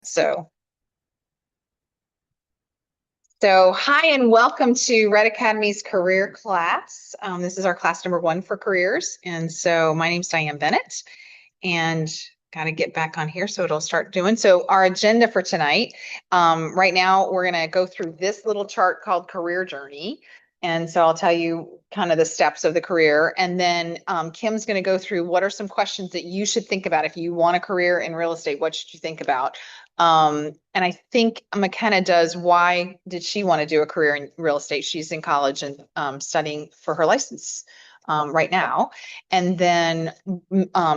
So hi and welcome to Red Academy's career class. This is our class number 1 for careers. And so my name's Diane Bennett and got to get back on here so it'll start doing. So our agenda for tonight, right now we're going to go through this little chart called career journey. And so I'll tell you kind of the steps of the career. And then Kim's going to go through what are some questions that you should think about if you want a career in real estate. What should you think about? And I think Makenna does. Why did she want to do a career in real estate? She's in college and studying for her license right now. And then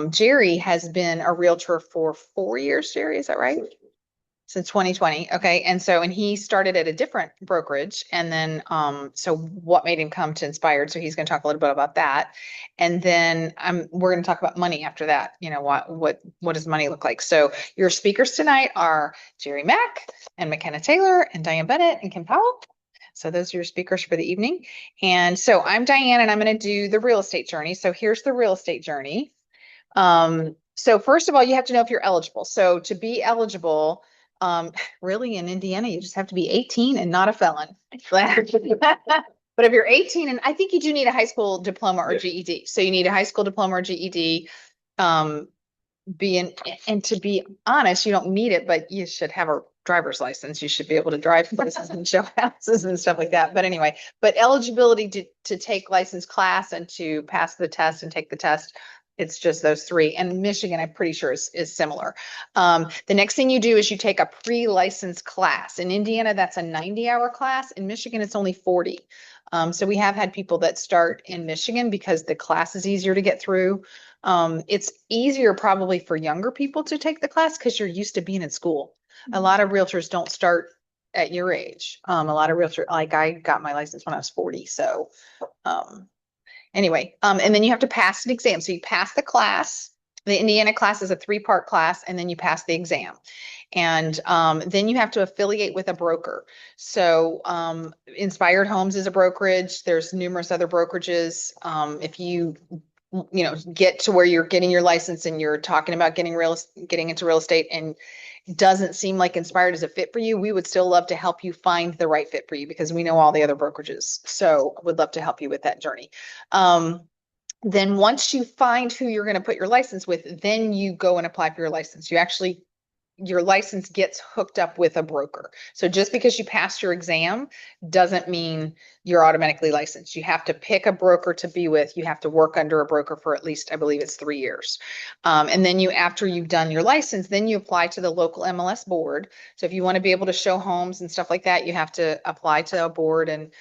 Jerry has been a realtor for 4 years. Jerry, is that right? Since 2020. Okay. And he started at a different brokerage. And then, so what made him come to Inspired? So he's going to talk a little bit about that. And then we're going to talk about money after that. You know, what does money look like? So your speakers tonight are Jerry Mack and Makenna Taylor and Diane Bennett and Kim Powell. So those are your speakers for the evening. And so I'm Diane and I'm going to do the real estate journey. So here's the real estate journey. So first of all, you have to know if you're eligible. So to be eligible, really in Indiana, you just have to be 18 and not a felon. But if you're 18, and I think you do need a high school diploma or GED. So you need a high school diploma or GED. And to be honest, you don't need it, but you should have a driver's license. You should be able to drive places and show houses and stuff like that. But anyway, eligibility to take license class and to pass the test and take the test, it's just those 3. And Michigan, I'm pretty sure is similar. The next thing you do is you take a pre-license class. In Indiana, that's a 90-hour class. In Michigan, it's only 40. So we have had people that start in Michigan because the class is easier to get through. It's easier probably for younger people to take the class because you're used to being in school. A lot of realtors don't start at your age. A lot of realtors, like I got my license when I was 40. So, anyway, and then you have to pass an exam. So you pass the class. The Indiana class is a 3-part class, and then you pass the exam. And then you have to affiliate with a broker. So Inspired Homes is a brokerage. There's numerous other brokerages. If you get to where you're getting your license and you're talking about getting into real estate and doesn't seem like Inspired is a fit for you, we would still love to help you find the right fit for you because we know all the other brokerages. So would love to help you with that journey. Then once you find who you're going to put your license with, then you go and apply for your license. Your license gets hooked up with a broker. So just because you passed your exam doesn't mean you're automatically licensed. You have to pick a broker to be with. You have to work under a broker for at least, I believe it's 3 years. And then after you've done your license, then you apply to the local MLS board. So if you want to be able to show homes and stuff like that, you have to apply to a board. And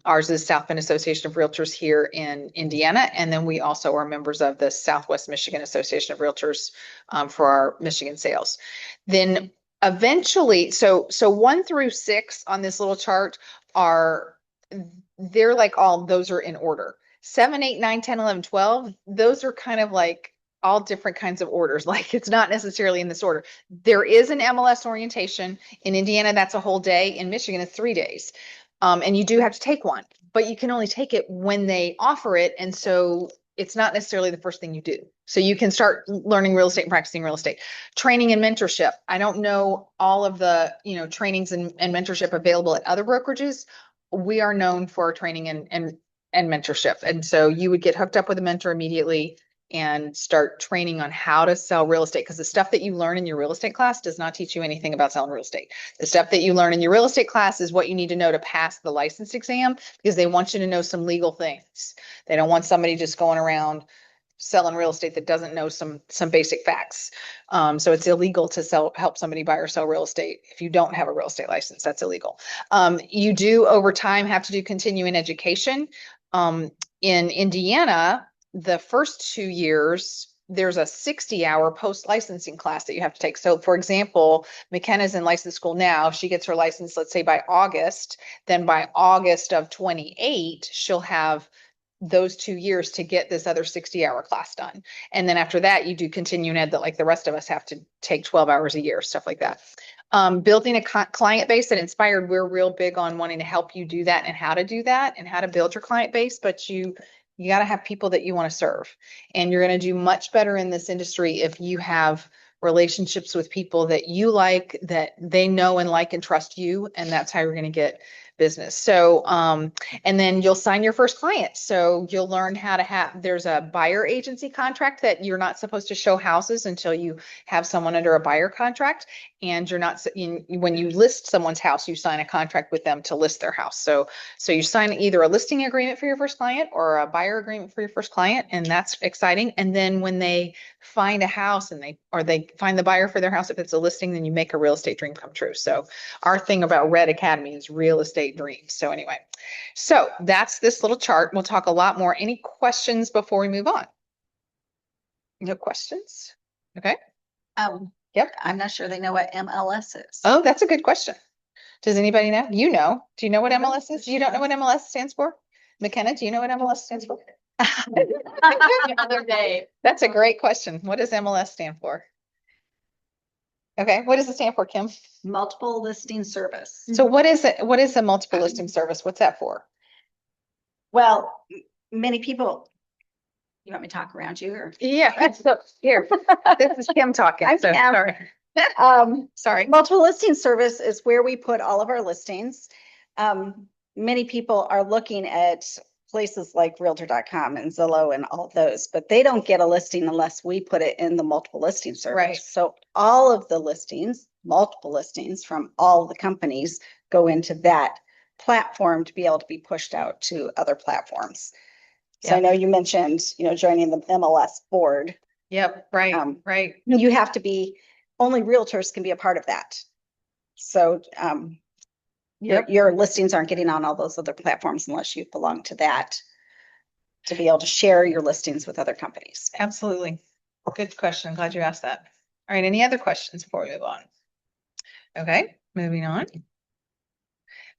ours is South Bend Association of Realtors here in Indiana. And then we also are members of the Southwest Michigan Association of Realtors for our Michigan sales. Then eventually, so 1 through 6 on this little chart they're like those are in order. 7, 8, 9, 10, 11, 12, those are kind of like all different kinds of orders. Like it's not necessarily in this order. There is an MLS orientation. In Indiana, that's a whole day. In Michigan, it's 3 days. And you do have to take one, but you can only take it when they offer it. And so it's not necessarily the first thing you do. So you can start learning real estate and practicing real estate. Training and mentorship. I don't know all of the, trainings and mentorship available at other brokerages. We are known for our training and mentorship. And so you would get hooked up with a mentor immediately and start training on how to sell real estate. Because the stuff that you learn in your real estate class does not teach you anything about selling real estate. The stuff that you learn in your real estate class is what you need to know to pass the license exam, because they want you to know some legal things. They don't want somebody just going around selling real estate that doesn't know some basic facts. So it's illegal to help somebody buy or sell real estate if you don't have a real estate license. That's illegal. You do over time have to do continuing education. In Indiana, the first 2 years, there's a 60-hour post-licensing class that you have to take. So for example, Makenna's in license school now. She gets her license, let's say by August. Then by August of 28, she'll have those 2 years to get this other 60-hour class done. And then after that, you do continuing ed that like the rest of us have to take 12 hours a year, stuff like that. Building a client base at Inspired, we're real big on wanting to help you do that and how to do that and how to build your client base. But you got to have people that you want to serve. And you're going to do much better in this industry if you have relationships with people that you like, that they know and like and trust you, and that's how you're going to get business. So, and then you'll sign your first client. So you'll learn how to there's a buyer agency contract that you're not supposed to show houses until you have someone under a buyer contract. And you're not, when you list someone's house, you sign a contract with them to list their house. So you sign either a listing agreement for your first client or a buyer agreement for your first client. And that's exciting. And then when they find a house and they find the buyer for their house, if it's a listing, then you make a real estate dream come true. So our thing about Red Academy is real estate dreams. So anyway, so that's this little chart. We'll talk a lot more. Any questions before we move on? No questions? Okay. Yep. I'm not sure they know what MLS is. Oh, that's a good question. Does anybody know? Do you know what MLS is? You don't know what MLS stands for? Makenna, do you know what MLS stands for? The other day. That's a great question. What does MLS stand for? Okay, what does it stand for, Kim? Multiple listing service. So what is it? What is a multiple listing service? What's that for? Well, many people, you want me to talk around you or? Yeah, so here, this is Kim talking. I'm So Kim. sorry. Sorry. Multiple listing service is where we put all of our listings. Many people are looking at places like realtor.com and Zillow and all those, but they don't get a listing unless we put it in the multiple listing service. Right. So all of the listings, multiple listings from all the companies go into that platform to be able to be pushed out to other platforms. So Yeah. I know you mentioned, joining the MLS board. Yep, right, right. You have to be, only realtors can be a part of that. So Yep. your listings aren't getting on all those other platforms unless you belong to that, to be able to share your listings with other companies. Absolutely. Good question. I'm glad you asked that. All right, any other questions before we move on? Okay, moving on.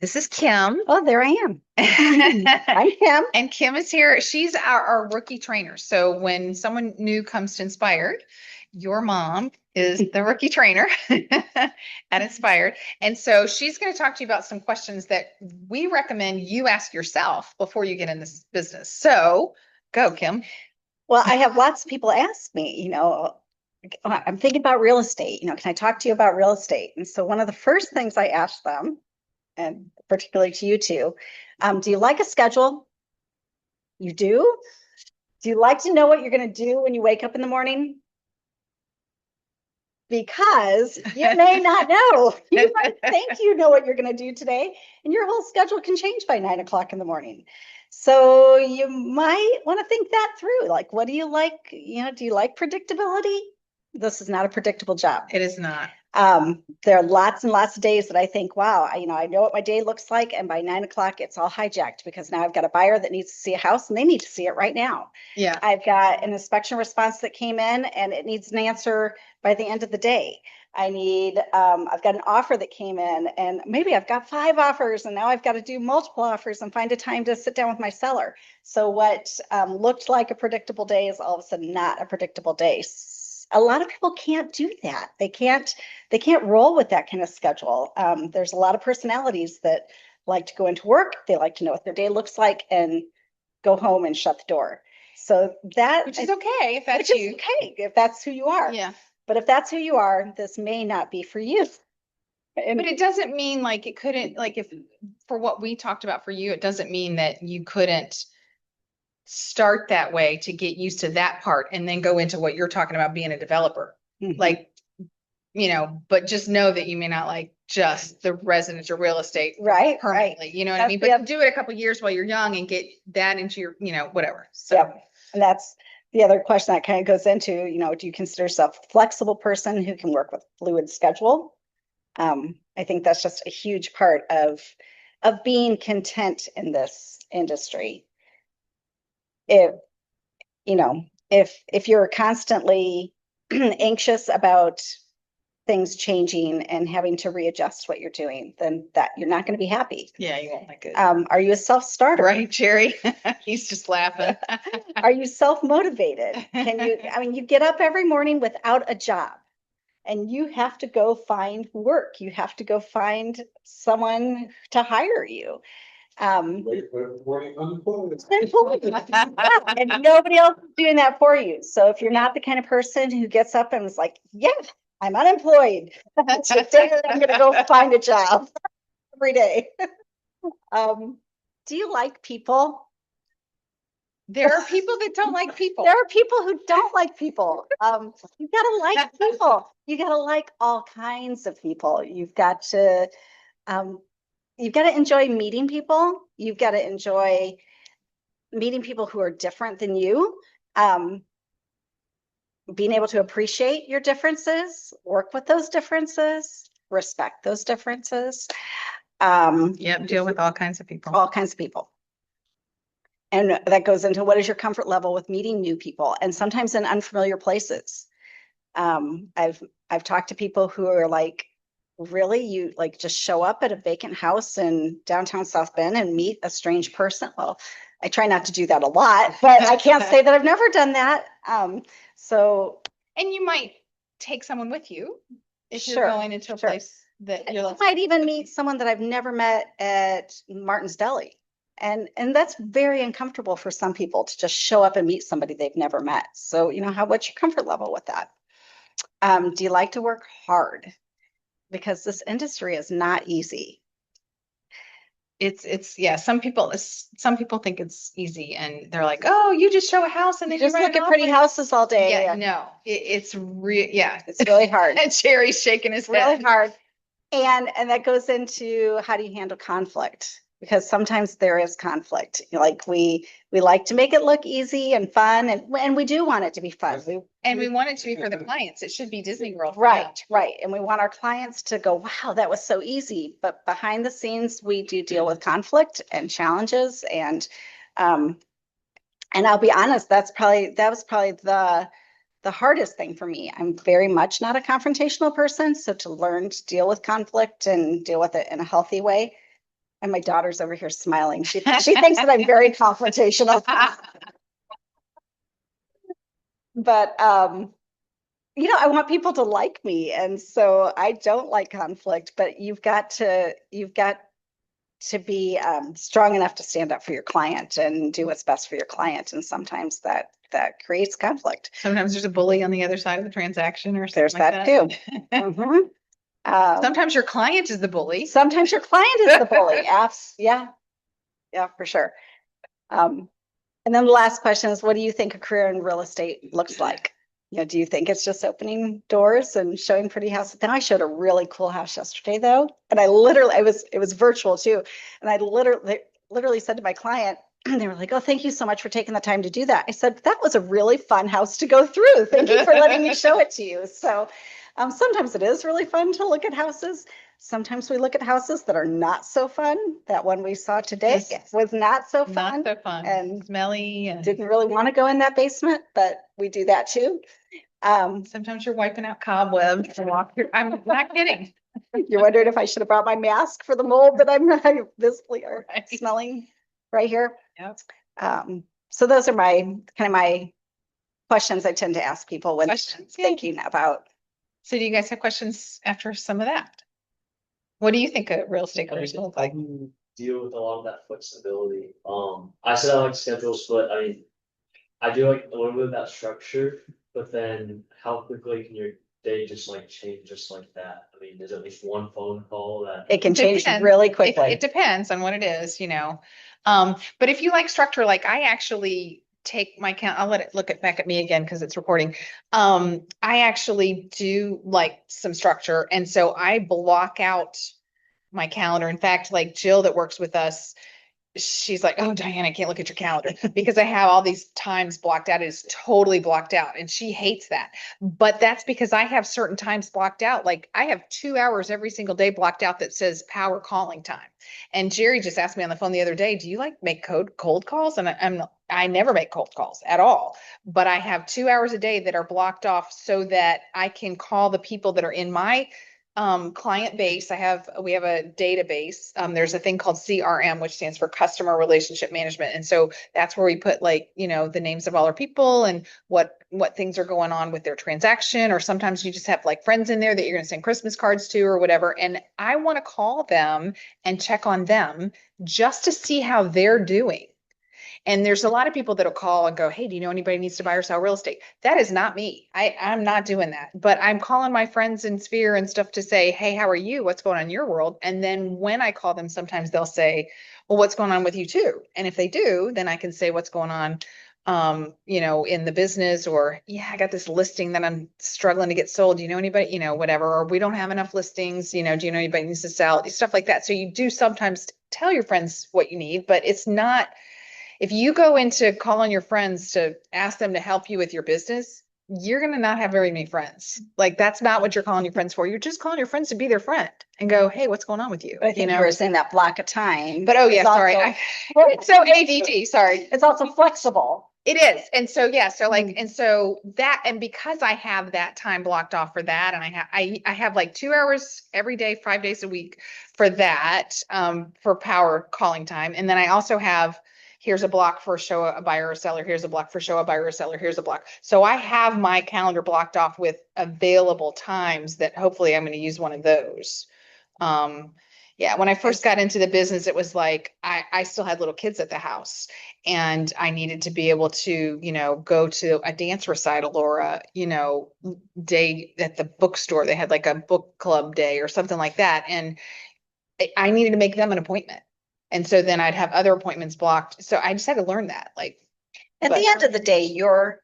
This is Kim. Oh, there I am. I'm Kim. And Kim is here. She's our rookie trainer. So when someone new comes to Inspired, your mom is the rookie trainer at Inspired. And so she's going to talk to you about some questions that we recommend you ask yourself before you get in this business. So go, Kim. Well, I have lots of people ask me, I'm thinking about real estate, can I talk to you about real estate? And so one of the first things I ask them, and particularly to you two, do you like a schedule? You do? Do you like to know what you're going to do when you wake up in the morning? Because you may not know. You might think you know what you're going to do today, and your whole schedule can change by 9 o'clock in the morning. So you might want to think that through. Like, what do you like? Do you like predictability? This is not a predictable job. It is not. There are lots and lots of days that I think, wow, I know what my day looks like. And by 9 o'clock, it's all hijacked because now I've got a buyer that needs to see a house and they need to see it right now. Yeah. I've got an inspection response that came in and it needs an answer by the end of the day. I've got an offer that came in and maybe I've got 5 offers and now I've got to do multiple offers and find a time to sit down with my seller. So what looked like a predictable day is all of a sudden not a predictable day. A lot of people can't do that. They can't roll with that kind of schedule. There's a lot of personalities that like to go into work. They like to know what their day looks like and go home and shut the door. So which is okay if that's you. Okay if that's who you are. Yeah. But if that's who you are, this may not be for you. But it doesn't mean like it couldn't, like if for what we talked about for you, it doesn't mean that you couldn't start that way to get used to that part and then go into what you're talking about being a developer. Mm-hmm. Like, but just know that you may not like just the residential real estate permanently. Right. You know what I mean? But do it a couple of years while you're young and get that into your, whatever. So yep. And that's the other question that kind of goes into, do you consider yourself a flexible person who can work with fluid schedule? I think that's just a huge part of being content in this industry. If you're constantly anxious about things changing and having to readjust what you're doing, then that you're not going to be happy. Yeah, you won't like it. Are you a self-starter? Right, Jerry? He's just laughing. Are you self-motivated? You get up every morning without a job and you have to go find work. You have to go find someone to hire you. Wait for reporting unemployment. And nobody else is doing that for you. So if you're not the kind of person who gets up and is like, yeah, I'm unemployed. Today I'm gonna go find a job every day. Do you like people? There are people that don't like people. There are people who don't like people. You gotta like people. You gotta like all kinds of people. You've got to enjoy meeting people. You've got to enjoy meeting people who are different than you. Being able to appreciate your differences, work with those differences, respect those differences. Yep, deal with all kinds of people. All kinds of people. And that goes into what is your comfort level with meeting new people, and sometimes in unfamiliar places. I've talked to people who are like, really, you like just show up at a vacant house in downtown South Bend and meet a strange person? Well, I try not to do that a lot, but I can't say that I've never done that. And you might take someone with you if you're Sure, going into a sure. place that I you're like, might even meet someone that I've never met at Martin's Deli. And that's very uncomfortable for some people to just show up and meet somebody they've never met. So, what's your comfort level with that? Do you like to work hard? Because this industry is not easy. it's yeah, some people think it's easy and they're like, oh, you just show a house and then Just you write look an at pretty offer. houses all day. Yeah, no, it's It's really hard. And Jerry's shaking his It's really head. hard. And that goes into how do you handle conflict? Because sometimes there is conflict. Like we like to make it look easy and fun, and we do want it to be fun. And we want it to be for the clients. It should be Disney World. for them. Right, right. And we want our clients to go, wow, that was so easy. But behind the scenes, we do deal with conflict and challenges. And I'll be honest, that was probably the hardest thing for me. I'm very much not a confrontational person. So to learn to deal with conflict and deal with it in a healthy way. And my daughter's over here smiling. She thinks that I'm very confrontational. But I want people to like me. And so I don't like conflict, but you've got to be strong enough to stand up for your client and do what's best for your client. And sometimes that creates conflict. Sometimes there's a bully on the other side of the transaction or something There's like that too. Mhm. Sometimes your client is the bully. Sometimes your client is the bully. Yeah, for sure. And then the last question is, what do you think a career in real estate looks like? Do you think it's just opening doors and showing pretty houses? Then I showed a really cool house yesterday though. And it was virtual too. And I literally said to my client, they were like, oh, thank you so much for taking the time to do that. I said, that was a really fun house to go through. Thank you for letting me show it to you. So sometimes it is really fun to look at houses. Sometimes we look at houses that are not so fun. That one we saw today was not so fun. Not so fun. And smelly. And didn't really want to go in that basement, but we do that too. Sometimes you're wiping out cobwebs to walk through. I'm not kidding. You wondered if I should have brought my mask for the mold that I'm visibly Right. smelling right here. Yep. So those are my questions I tend to ask people when Questions. thinking about. So do you guys have questions after some of that? What do you think a real estate career is gonna look I like? can deal with a lot of that flexibility. I said I like schedules, but I mean, I do like a little bit of that structure, but then how quickly can your day just like change just like that? I mean, is it at least one phone call that? It can change Depends. really quickly. It depends on what it is, but if you like structure, like I actually take my count, I'll let it look back at me again because it's recording. I actually do like some structure. And so I block out my calendar. In fact, like Jill that works with us, she's like, oh, Diane, I can't look at your calendar because I have all these times blocked out. It is totally blocked out. And she hates that. But that's because I have certain times blocked out. Like I have 2 hours every single day blocked out that says power calling time. And Jerry just asked me on the phone the other day, do you like make cold calls? And I never make cold calls at all, but I have 2 hours a day that are blocked off so that I can call the people that are in my client base. We have a database. There's a thing called CRM, which stands for Customer Relationship Management. And so that's where we put like, the names of all our people and what things are going on with their transaction. Or sometimes you just have like friends in there that you're going to send Christmas cards to or whatever. And I want to call them and check on them just to see how they're doing. And there's a lot of people that'll call and go, hey, do you know anybody who needs to buy or sell real estate? That is not me. I'm not doing that. But I'm calling my friends in Sphere and stuff to say, hey, how are you? What's going on in your world? And then when I call them, sometimes they'll say, well, what's going on with you too? And if they do, then I can say what's going on in the business, or yeah, I got this listing that I'm struggling to get sold. Do you know anybody, whatever, or we don't have enough listings, do you know anybody who needs to sell, stuff like that. So you do sometimes tell your friends what you need, but it's not, if you go into call on your friends to ask them to help you with your business, you're going to not have very many friends. Like that's not what you're calling your friends for. You're just calling your friends to be their friend and go, hey, what's going on with you? But I think you were saying that block of time. But oh yeah, is sorry. also- It's so ADD, sorry. It's also flexible. It is. And so, yeah, so like, and so that, and because I have that time blocked off for that, and I have like 2 hours every day, 5 days a week for that, for power calling time. And then I also have, here's a block for show a buyer or seller. Here's a block for show a buyer or seller. Here's a block. So I have my calendar blocked off with available times that hopefully I'm going to use one of those. Yeah, when I first got into the business, it was like I still had little kids at the house and I needed to be able to, go to a dance recital or a, day at the bookstore. They had like a book club day or something like that. And I needed to make them an appointment. And so then I'd have other appointments blocked. So I just had to learn that. Like At the end of the day, you're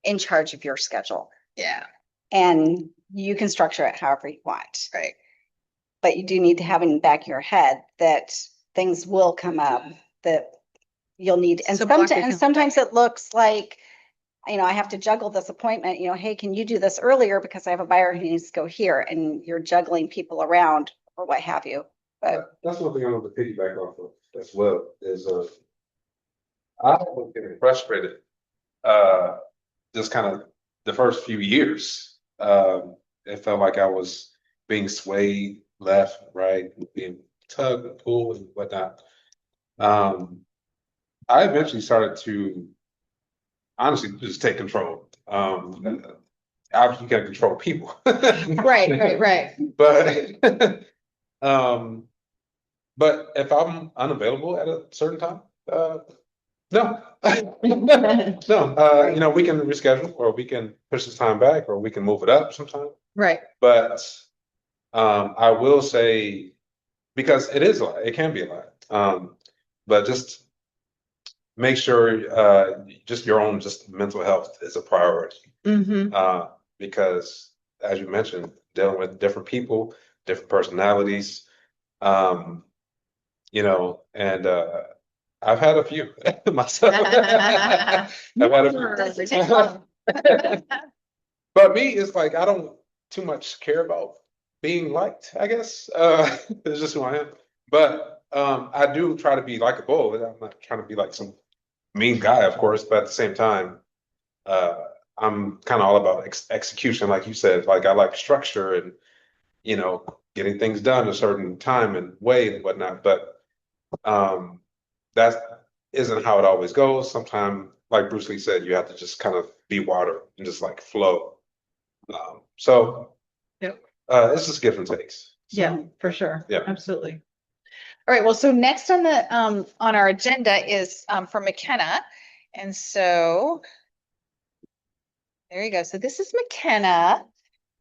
in charge of your schedule yeah, and you can structure it however you want. right. But you do need to have in the back of your head that things will come up that you'll need. And So block sometimes, your sometimes it looks like, I have to juggle this appointment, hey, can you do this earlier because I have a buyer who needs to go here, and you're juggling people around or what have you. But That's one thing I want to piggyback off of as well, is, I was getting frustrated, just kind of the first few years. It felt like I was being swayed left, right, being tugged and pulled and whatnot. I eventually started to honestly just take control. Obviously you can't control people. Right. But but if I'm unavailable at a certain time, no. No, we can reschedule, or we can push this time back, or we can move it up sometime. Right. But I will say, because it is a lot, it can be a lot. But just make sure just your own just mental health is a priority. Mm-hmm. Because as you mentioned, dealing with different people, different personalities, and I've had a few myself. I've had a few. But me, it's like I don't too much care about being liked, I guess. It's just who I am. But I do try to be likable. I'm not trying to be like some mean guy, of course, but at the same time, I'm kind of all about execution, like you said. Like I like structure and getting things done a certain time and way and whatnot. But that isn't how it always goes. Sometimes, like Bruce Lee said, you have to just kind of be water and just like flow. So Yep. It's just give and takes. So, Yeah, for sure. Yeah. Absolutely. All right. Well, so next on the on our agenda is for Makenna. And so there you go. So this is Makenna.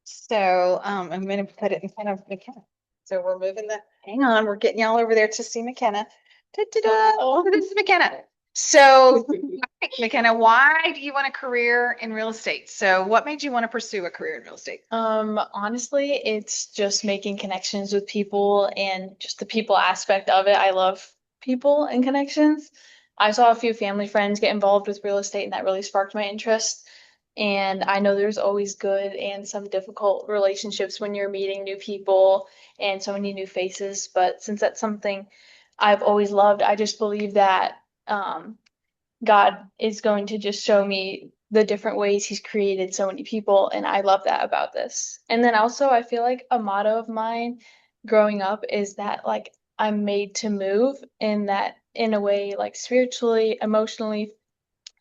So I'm going to put it in front of Makenna. So we're moving hang on, we're getting y'all over there to see Makenna. Oh, this is Makenna. So Makenna, why do you want a career in real estate? So what made you want to pursue a career in real estate? Honestly, it's just making connections with people and just the people aspect of it. I love people and connections. I saw a few family friends get involved with real estate, and that really sparked my interest. And I know there's always good and some difficult relationships when you're meeting new people and so many new faces. But since that's something I've always loved, I just believe that God is going to just show me the different ways he's created so many people, and I love that about this. And then also I feel like a motto of mine growing up is that like I'm made to move, and that in a way like spiritually, emotionally,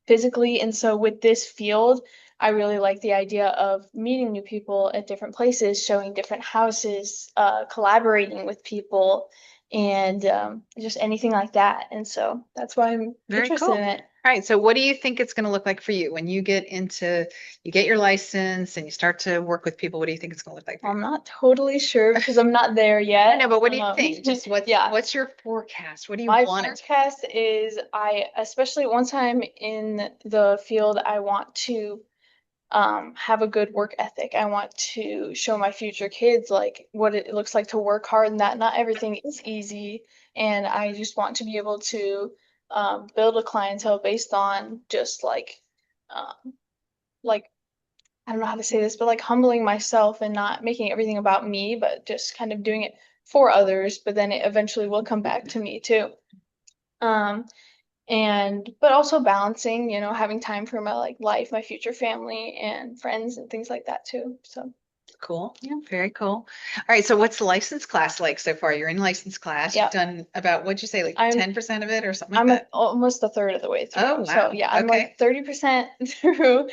physically. And so with this field, I really like the idea of meeting new people at different places, showing different houses, collaborating with people, and just anything like that. And so that's why I'm Very interested cool. in it. All right. So what do you think it's going to look like for you when you get your license and you start to work with people? What do you think it's going to look like for you? I'm not totally sure because I'm not there I yet. know, but what do you think? Just Yeah. what's your forecast? What do you My want it? forecast is especially once I'm in the field, I want to have a good work ethic. I want to show my future kids like what it looks like to work hard and that not everything is easy. And I just want to be able to build a clientele based on just um, like I don't know how to say this, but like humbling myself and not making everything about me, but just kind of doing it for others. But then it eventually will come back to me too. Um, and but also balancing, having time for my like life, my future family and friends and things like that too. So Cool. Yeah, very cool. All right. So what's the license class like so far? You're in license class. yeah, You've done about, what'd you say, like I'm 10% of it or something like I'm that? almost a third of the way through. Oh, wow. So yeah, I'm Okay. like 30% through,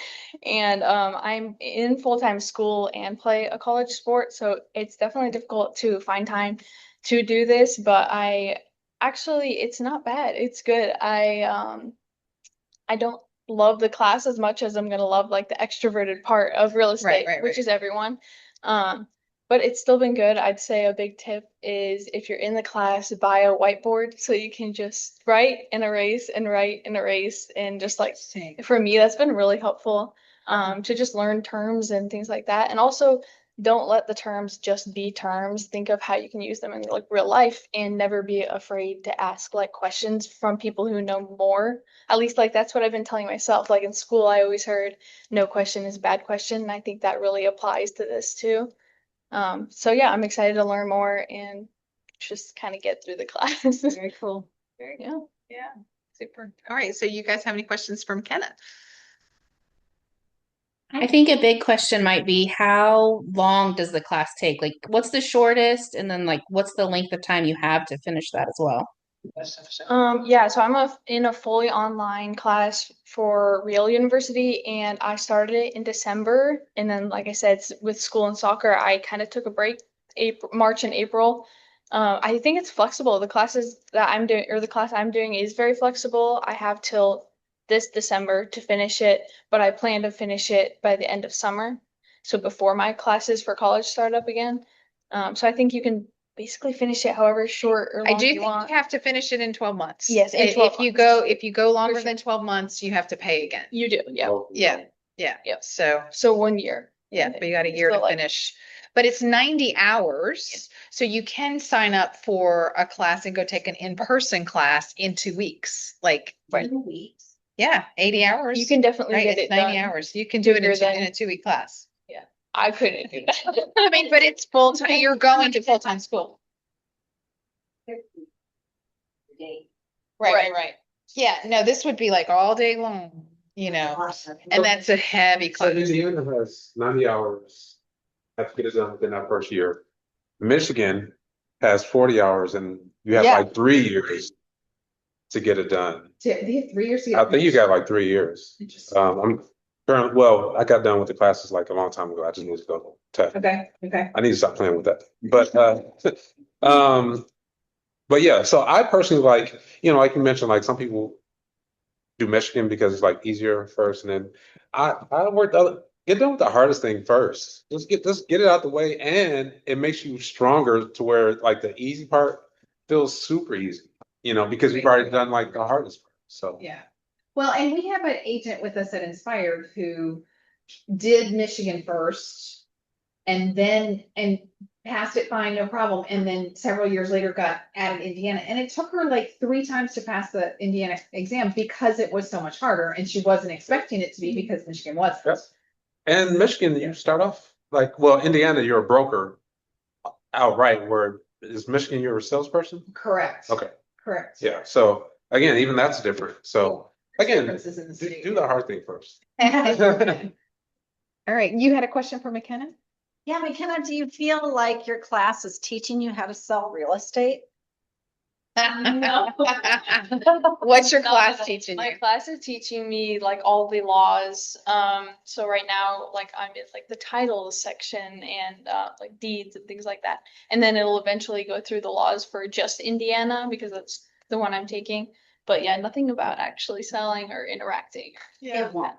and I'm in full-time school and play a college sport. So it's definitely difficult to find time to do this, but it's not bad. It's good. I don't love the class as much as I'm gonna love like the extroverted part of real estate, Right. which is everyone. Um, but it's still been good. I'd say a big tip is if you're in the class, buy a whiteboard so you can just write and erase and write and erase and just like Interesting. for me, that's been really helpful to just learn terms and things like that. And also don't let the terms just be terms. Think of how you can use them in like real life and never be afraid to ask like questions from people who know more. At least like that's what I've been telling myself. Like in school, I always heard no question is a bad question. And I think that really applies to this too. So yeah, I'm excited to learn more and just kind of get through the class. Very cool. Very Yeah. cool. Yeah. Super. All right. So you guys have any questions from Kenna? I think a big question might be how long does the class take? Like, what's the shortest? And then, like, what's the length of time you have to finish that as well? Yeah, so I'm in a fully online class for Real University, and I started it in December. And then, like I said, with school and soccer, I kind of took a break, March and April. I think it's flexible. The classes that I'm doing, or the class I'm doing, is very flexible. I have till this December to finish it, but I plan to finish it by the end of summer, so before my classes for college start up again. So I think you can basically finish it however short or I long do you think want. you have to finish it in 12 months. Yes, in If 12 if you go longer sure. than 12 months, you have to pay again. You do, yeah. Yeah. Yeah. Yep. So, So 1 year. yeah, but you got a year So, to like, finish. But it's 90 hours. So you can sign up for a class and go take an in-person class in 2 weeks. Like, Right. yeah, 80 hours. You can definitely Right? get It's it 90 done hours. You can do it quicker than- in a 2-week class. I couldn't do that. I mean, but it's full time. You're going to full-time school. Right. Yeah, no, this would be like all day long, and that's a heavy So class. Indiana has 90 hours, have to get it done within that first year. Michigan has 40 hours and you have Yeah. like 3 years to get it done. They have 3 years to I think you got like 3 years. Interesting. I got done with the classes like a long time ago. I just need to go to, Okay. I need to stop playing with that. But yeah, so I personally like you mentioned, like some people do Michigan because it's like easier first, and then I worked get done with the hardest thing first. Just get it out the way, and it makes you stronger to where like the easy part feels super easy, because you've already done like the hardest part. So Yeah. Well, and we have an agent with us at Inspired who did Michigan first and passed it fine, no problem. And then several years later got added Indiana. And it took her like 3 times to pass the Indiana exam because it was so much harder. And she wasn't expecting it to be because Michigan wasn't. Yep. And Michigan, you start off Indiana, you're a broker outright, where is Michigan, you're a salesperson? Correct. Okay. Correct. Yeah. So again, even that's different. So Again, differences in the do studio. the hard thing first. All right, you had a question for McKenna? Yeah, McKenna, do you feel like your class is teaching you how to sell real estate? What's your No, class teaching My you? class is teaching me like all the laws. So right now, like I'm in like the titles section and like deeds and things like that. And then it'll eventually go through the laws for just Indiana because that's the one I'm taking. But yeah, nothing about actually selling or interacting. It won't.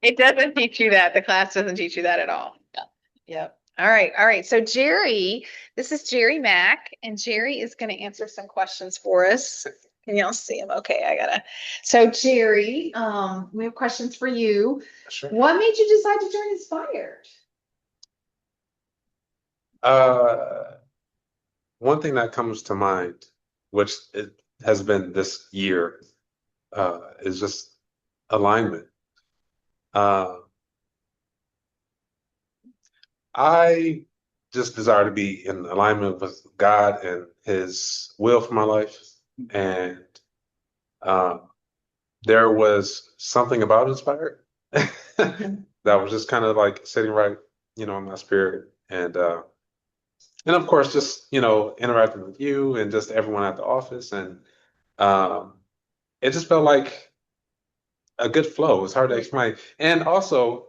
It doesn't teach you that. The class doesn't teach you that at all. Yeah. Yep. All right. All right. So Jerry, this is Jerry Mack, and Jerry is going to answer some questions for us. Can y'all see him? Okay, I gotta. So Jerry, we have questions for you. Sure. What made you decide to join Inspired? One thing that comes to mind, which it has been this year, is just alignment. I just desire to be in alignment with God and His will for my life. And there was something about Inspired that was just kind of like sitting right, in my spirit. And of course, just, interacting with you and just everyone at the office. And it just felt like a good flow. It's hard to explain. And also,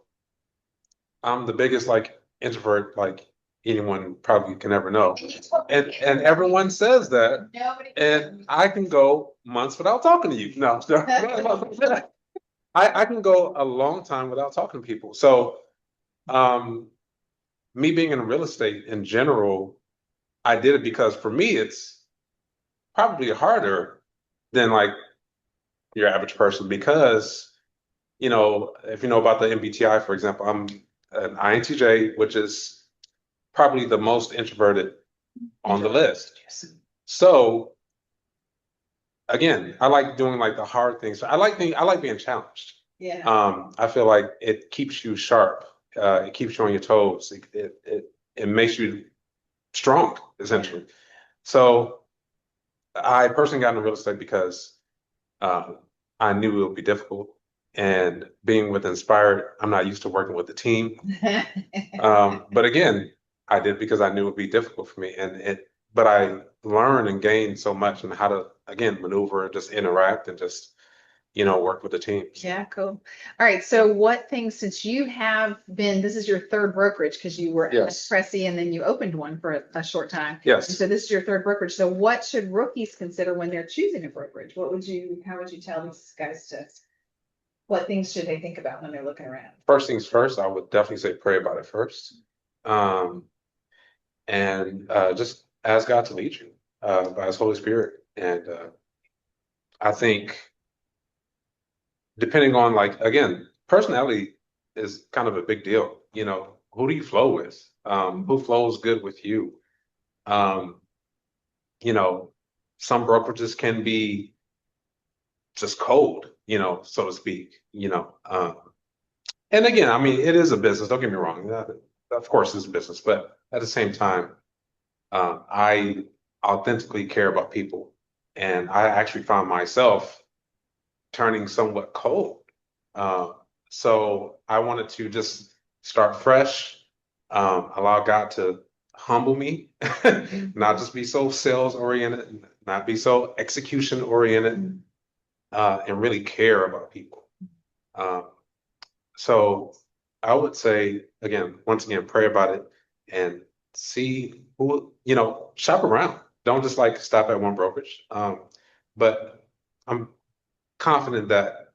I'm the biggest like introvert like anyone probably can ever know. And everyone says that. And I can go months without talking to you. No. I can go a long time without talking to people. So me being in real estate in general, I did it because for me it's probably harder than like your average person because if you know about the MBTI, for example, I'm an INTJ, which is probably the most introverted on the list. So again, I like doing like the hard things. I like being challenged. Yeah. I feel like it keeps you sharp. It keeps you on your toes. It makes you strong, essentially. So I personally got into real estate because I knew it would be difficult. And being with Inspired, I'm not used to working with a team. But again, I did because I knew it would be difficult for me. But I learned and gained so much in how to, again, maneuver, just interact and just, work with the teams. Yeah, cool. All right. So what things, since you have been, this is your third brokerage because you were at Yes. Cressy and then you opened one for a short time. And Yes. so this is your third brokerage. So what should rookies consider when they're choosing a brokerage? How would you tell these guys what things should they think about when they're looking around? First things first, I would definitely say pray about it first. And just ask God to lead you by His Holy Spirit. And I think depending on like, again, personality is kind of a big deal. Who do you flow with? Who flows good with you? Some brokerages can be just cold, so to speak, and again, I mean, it is a business. Don't get me wrong. Of course, it's a business, but at the same time, I authentically care about people, and I actually found myself turning somewhat cold. So I wanted to just start fresh, allow God to humble me, not just be so sales oriented, not be so execution oriented, and really care about people. So I would say, once again, pray about it and see who, shop around. Don't just like stop at one brokerage. But I'm confident that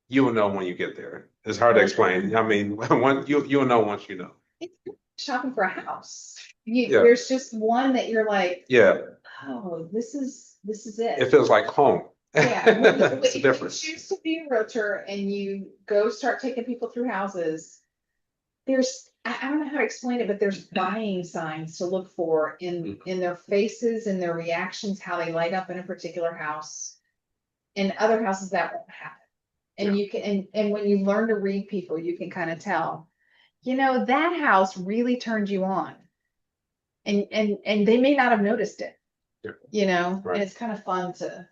you will know when you get there. It's hard to explain. I mean, you'll know once you know. It's like shopping for a house. Yeah. There's just one that you're like, Yeah, oh, this is it. it feels like home. Yeah, It's a if difference. you choose to be a realtor and you go start taking people through houses, I don't know how to explain it, but there's buying signs to look for in their faces and their reactions, how they light up in a particular house. In other houses that won't happen. And you can, and when you learn to read people, you can kind of tell, that house really turned you on. And they may not have noticed it, Yeah. and Right. it's kind of fun to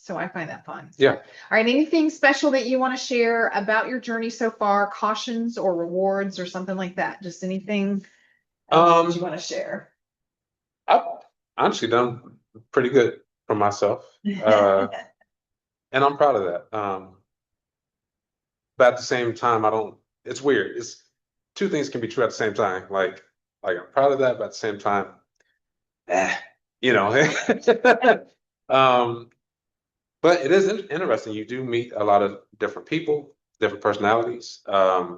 So I find that fun. Yeah. All right. Anything special that you want to share about your journey so far? Cautions or rewards or something like that? Just anything else that you want to share? I've honestly done pretty good for myself. And I'm proud of that. But at the same time, it's weird. It's two things can be true at the same time. Like I'm proud of that, but at the same time, you know. But it is interesting. You do meet a lot of different people, different personalities. Uh,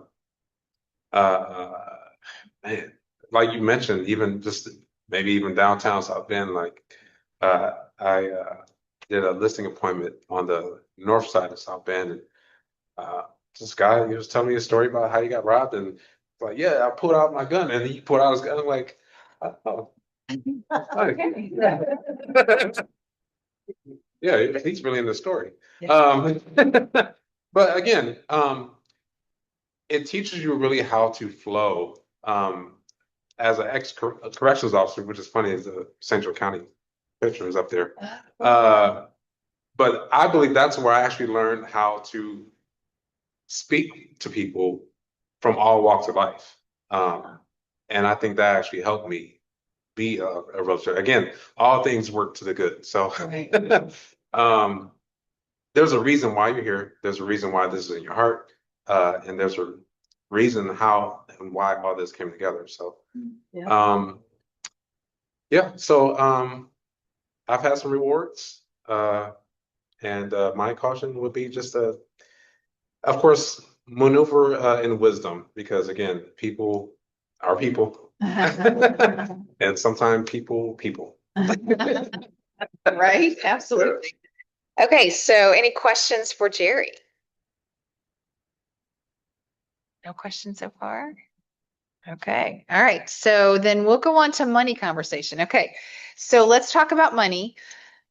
Man, like you mentioned, even just maybe even downtown South Bend, I did a listing appointment on the north side of South Bend, and this guy, he was telling me a story about how he got robbed, and like, yeah, I pulled out my gun, and he pulled out his gun. I'm like, oh, Okay. yeah, he's really in the story. Yeah. But again, it teaches you really how to flow. As an corrections officer, which is funny, as the Central County picture is up there. But I believe that's where I actually learned how to speak to people from all walks of life. And I think that actually helped me be a realtor. Again, all things work to the good. So Right. There's a reason why you're here. There's a reason why this is in your heart. And there's a reason how and why all this came together. So Yeah. So I've had some rewards. And my caution would be just of course, maneuver in wisdom, because again, people are people. And sometimes people. Right, absolutely. Okay, so any questions for Jerry? No questions so far? Okay, all right. So then we'll go on to money conversation. Okay, so let's talk about money.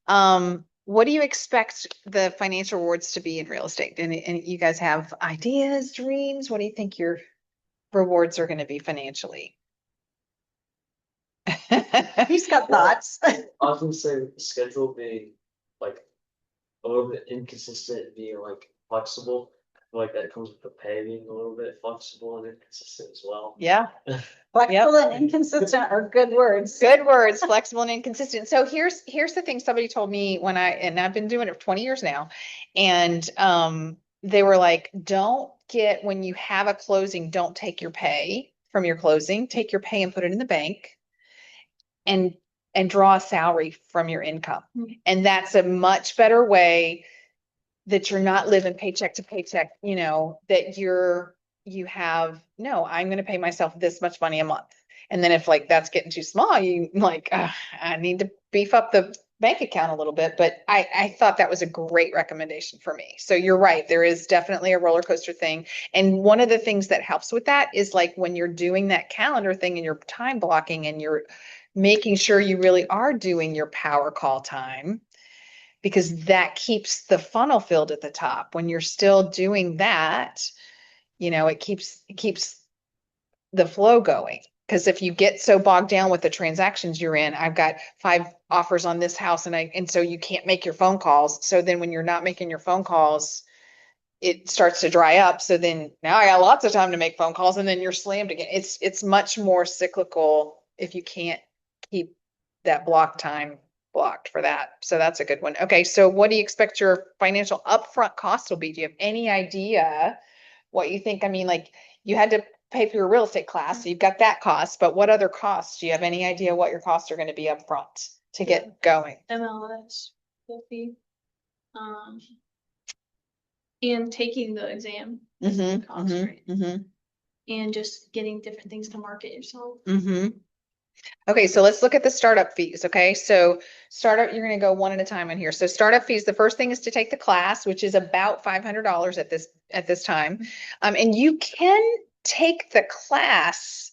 What do you expect the financial rewards to be in real estate? And you guys have ideas, dreams? What do you think your rewards are going to be financially? He's got thoughts. I was gonna say with the schedule being like a little bit inconsistent, being like flexible, I feel like that comes with the pay being a little bit flexible and inconsistent as well. Yeah. Flexible and inconsistent are good words. Good words, flexible and inconsistent. So here's the thing somebody told me and I've been doing it for 20 years now. And they were like, when you have a closing, don't take your pay from your closing, take your pay and put it in the bank and draw a salary from your income. And that's a much better way that you're not living paycheck to paycheck, that I'm going to pay myself this much money a month. And then if like that's getting too small, you like, I need to beef up the bank account a little bit. But I thought that was a great recommendation for me. So you're right. There is definitely a roller coaster thing. And one of the things that helps with that is like when you're doing that calendar thing and you're time blocking and you're making sure you really are doing your power call time, because that keeps the funnel filled at the top. When you're still doing that, it keeps the flow going. Because if you get so bogged down with the transactions you're in, I've got 5 offers on this house and so you can't make your phone calls. So then when you're not making your phone calls, it starts to dry up. So then now I got lots of time to make phone calls and then you're slammed again. It's much more cyclical if you can't keep that block time blocked for that. So that's a good one. Okay, so what do you expect your financial upfront cost will be? Do you have any idea what you think? I mean, like you had to pay for your real estate class, so you've got that cost, but what other costs? Do you have any idea what your costs are going to be upfront to get going? MLS, fee, and taking the exam. Cost, right? And just getting different things to market yourself. Okay, so let's look at the startup fees. Okay, so startup, you're going to go one at a time in here. So startup fees, the first thing is to take the class, which is about $500 at this time. And you can take the class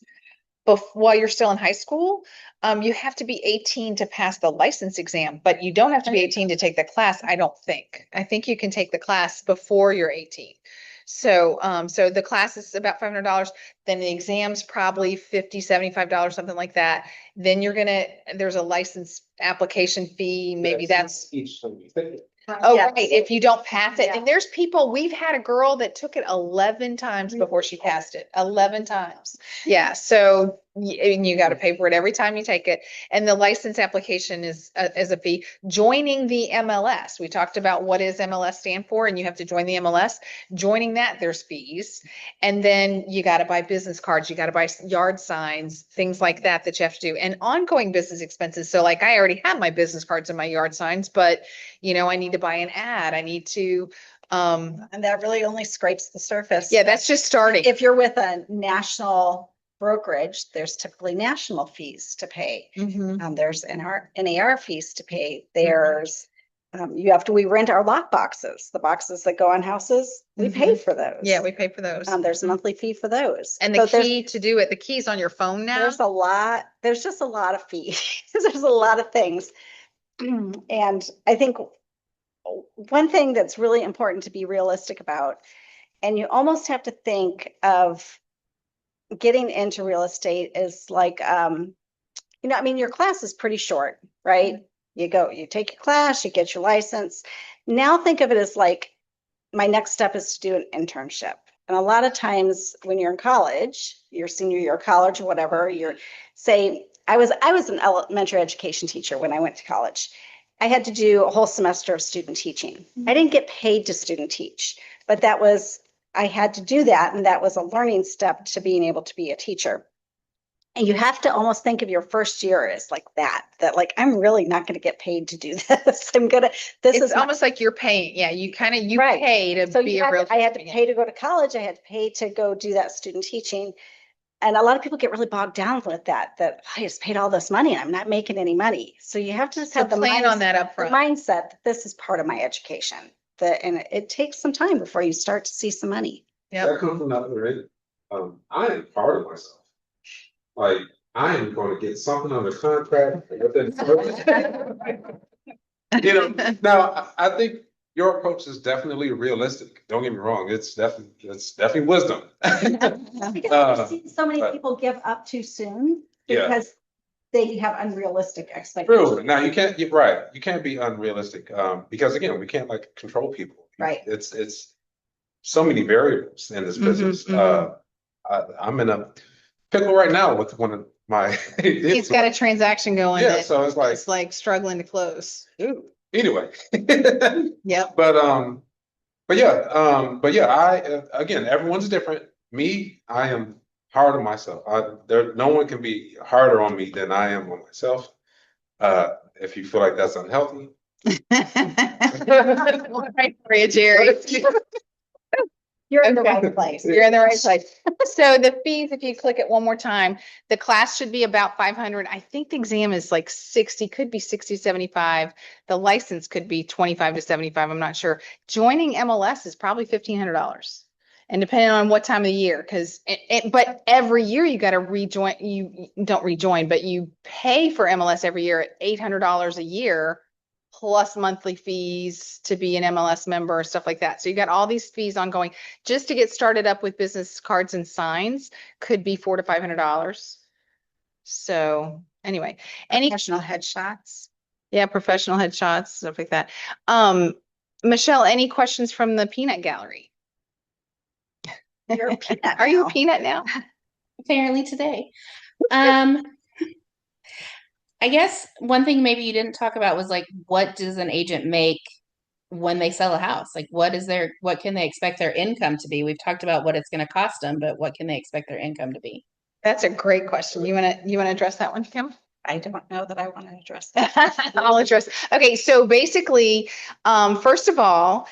while you're still in high school. You have to be 18 to pass the license exam, but you don't have to be 18 to take the class, I don't think. I think you can take the class before you're 18. So the class is about $500. Then the exam's probably $50, $75, something like that. Then there's a license application fee. Maybe that's each time you take it. Oh, Yes. right, if you don't pass it. Yeah. And there's people, we've had a girl that took it 11 times before she passed it, 11 times. Yeah, so and you got to pay for it every time you take it. And the license application is a fee. Joining the MLS, we talked about what does MLS stand for, and you have to join the MLS. Joining that, there's fees. And then you got to buy business cards, you got to buy yard signs, things like that that you have to do, and ongoing business expenses. So like I already have my business cards and my yard signs, but I need to buy an ad. I need to, And that really only scrapes the surface. yeah, that's just starting. If you're with a national brokerage, there's typically national fees to pay. Mhm. There's NAR fees to pay. There's, we rent our lock boxes, the boxes that go on houses, we pay for those. Yeah, we pay for those. There's a monthly fee for those. And So the there's- key to do it, the key's on your phone now. there's just a lot of fees. There's a lot of things. And I think one thing that's really important to be realistic about, and you almost have to think of getting into real estate is like, your class is pretty short, right? You take your class, you get your license. Now think of it as like, my next step is to do an internship. And a lot of times when you're in college, your senior year of college or whatever, I was an elementary education teacher when I went to college. I had to do a whole semester of student teaching. I didn't get paid to student teach, but I had to do that. And that was a learning step to being able to be a teacher. And you have to almost think of your first year as like that like, I'm really not going to get paid to do this. It's almost like you're paying. Yeah, you Right. pay to be a real. I had to pay to go to college. I had to pay to go do that student teaching. And a lot of people get really bogged down with that I just paid all this money and I'm not making any money. So you have to just have the plan on that up the front. mindset that this is part of my education. And it takes some time before you start to see some money. Yep. That comes from nothing really. I am proud of myself. Like, I am going to get something on the contract. Now I think your approach is definitely realistic. Don't get me wrong. It's definitely wisdom. I've seen so many but- people give up too soon Yeah. because they have unrealistic expectations. True. Now you're right. You can't be unrealistic, because again, we can't like control people. Right. It's so many variables in this business. I'm in a pickle right now with one of my. He's got a transaction going. Yeah, that so it's like it's like struggling to close. Ooh. anyway. Yep. But yeah, again, everyone's different. Me, I am hard on myself. No one can be harder on me than I am on myself. If you feel like that's unhealthy. Right for you, Jerry. You're in the Okay. right place. You're in the right place. So the fees, if you click it one more time, the class should be about 500. I think the exam is like 60, could be 60, 75. The license could be 25 to 75. I'm not sure. Joining MLS is probably $1,500. And depending on what time of the year, but every year you got to rejoin, you don't rejoin, but you pay for MLS every year at $800 a year, plus monthly fees to be an MLS member or stuff like that. So you got all these fees ongoing just to get started up with business cards and signs could be $400 to $500. So anyway, Professional headshots. yeah, professional headshots, stuff like that. Michelle, any questions from the peanut gallery? You're a peanut Are you a now. peanut now? Apparently today. I guess one thing maybe you didn't talk about was like, what does an agent make when they sell a house? Like, what can they expect their income to be? We've talked about what it's going to cost them, but what can they expect their income to be? That's a great question. You wanna address that one, Kim? I don't know that I want to address that. I'll address. Okay, so basically, first of all,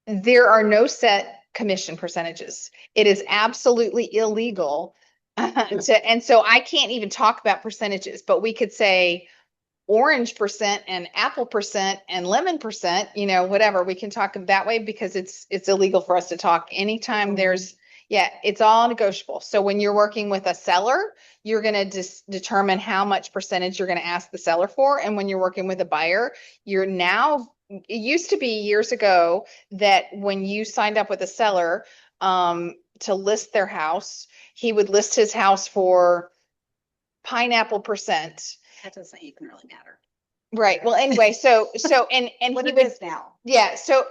there are no set commission percentages. It is absolutely illegal. And so I can't even talk about percentages, but we could say orange percent and apple percent and lemon percent, whatever. We can talk that way because it's illegal for us to talk anytime it's all negotiable. So when you're working with a seller, you're going to determine how much percentage you're going to ask the seller for. And when you're working with a buyer, it used to be years ago that when you signed up with a seller to list their house, he would list his house for pineapple percent. That doesn't even really matter. Right. Well, anyway, so and What he it would, is now. yeah. So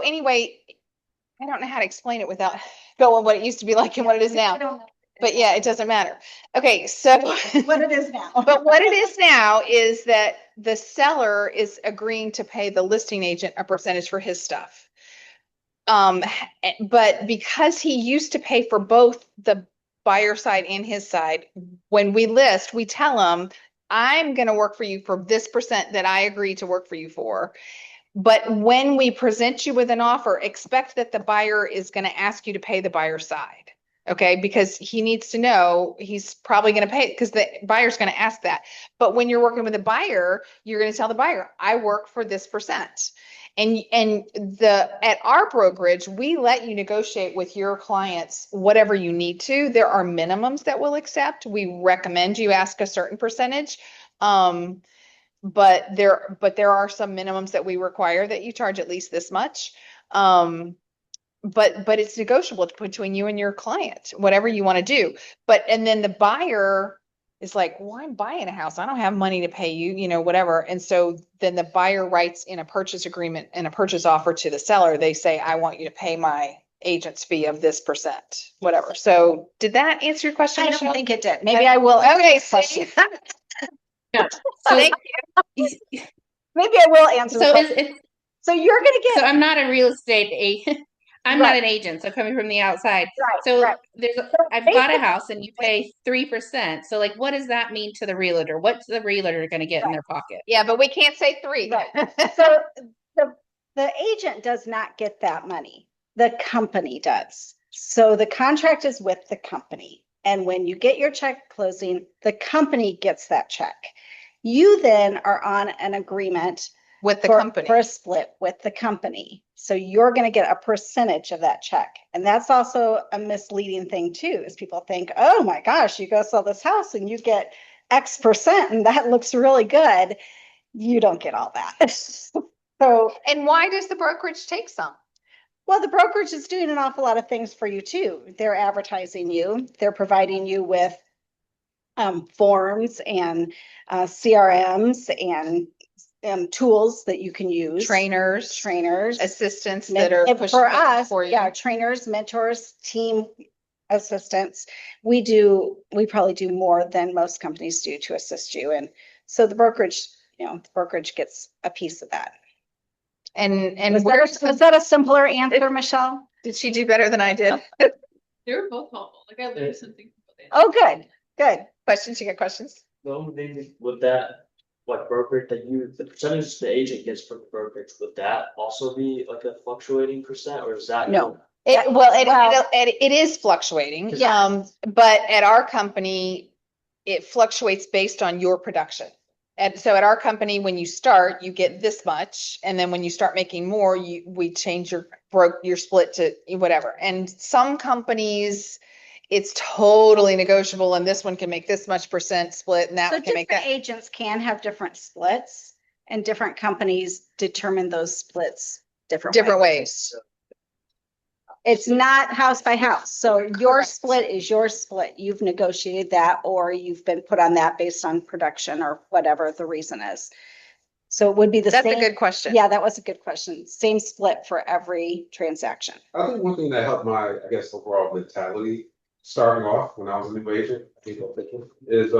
anyway, I don't know how to explain it without going what it used to be like and what it is I now. don't know But yeah, it doesn't matter. Okay, so what it is now. but what it is now is that the seller is agreeing to pay the listing agent a percentage for his stuff. But because he used to pay for both the buyer side and his side, when we list, we tell him, I'm going to work for you for this percent that I agree to work for you for. But when we present you with an offer, expect that the buyer is going to ask you to pay the buyer side. Okay, because he needs to know he's probably going to pay because the buyer's going to ask that. But when you're working with a buyer, you're going to tell the buyer, I work for this percent. And at our brokerage, we let you negotiate with your clients whatever you need to. There are minimums that we'll accept. We recommend you ask a certain percentage. But there are some minimums that we require that you charge at least this much. But it's negotiable between you and your client, whatever you want to do. And then the buyer is like, well, I'm buying a house. I don't have money to pay you, whatever. And so then the buyer writes in a purchase agreement and a purchase offer to the seller. They say, I want you to pay my agent's fee of this percent, whatever. So did that answer your question, I Michelle? don't think it did. Maybe I will. Okay, Question. So, Thank Maybe I will answer. so the is question. it, So you're gonna so get I'm not a real estate agent. I'm not Right. an agent, so coming from the outside. right. So right. I've bought a house and you pay 3%. So like, what does that mean to the realtor? What's the realtor going to get in their pocket? Yeah, but we can't say 3. Right. So the agent does not get that money. The company does. So the contract is with the company. And when you get your check closing, the company gets that check. You then are on an agreement With the for company. a split with the company. So you're going to get a percentage of that check. And that's also a misleading thing too, is people think, oh my gosh, you go sell this house and you get X percent and that looks really good. You don't get all that. So, And why does the brokerage take some? well, the brokerage is doing an awful lot of things for you too. They're advertising you, they're providing you with forms and CRMs and tools that you can use. Trainers, assistants that are pushing for buttons us, for you. yeah, trainers, mentors, team assistants. We probably do more than most companies do to assist you. And so the brokerage gets a piece of that. And Was that a simpler answer, Michelle? did she do better than I did? They were both helpful. Like I learned something from both. Oh, good. Questions? You got questions? The only thing with that, like brokerage the percentage the agent gets from the brokerage, would that also be like a fluctuating percent, or is that? No. It is fluctuating. Yeah. But at our company, it fluctuates based on your production. And so at our company, when you start, you get this much, and then when you start making more, we change your split to whatever. And some companies, it's totally negotiable, and this one can make this much percent split, and that So one can make that. different agents can have different splits, and different companies determine those splits different ways. It's not house by house. So your Correct. split is your split. You've negotiated that, or you've been put on that based on production or whatever the reason is. So it would be the same. That's a good question. Yeah, that was a good question. Same split for every transaction. I think one thing that helped my, I guess, overall mentality starting off when I was a new agent, I think I'm thinking, is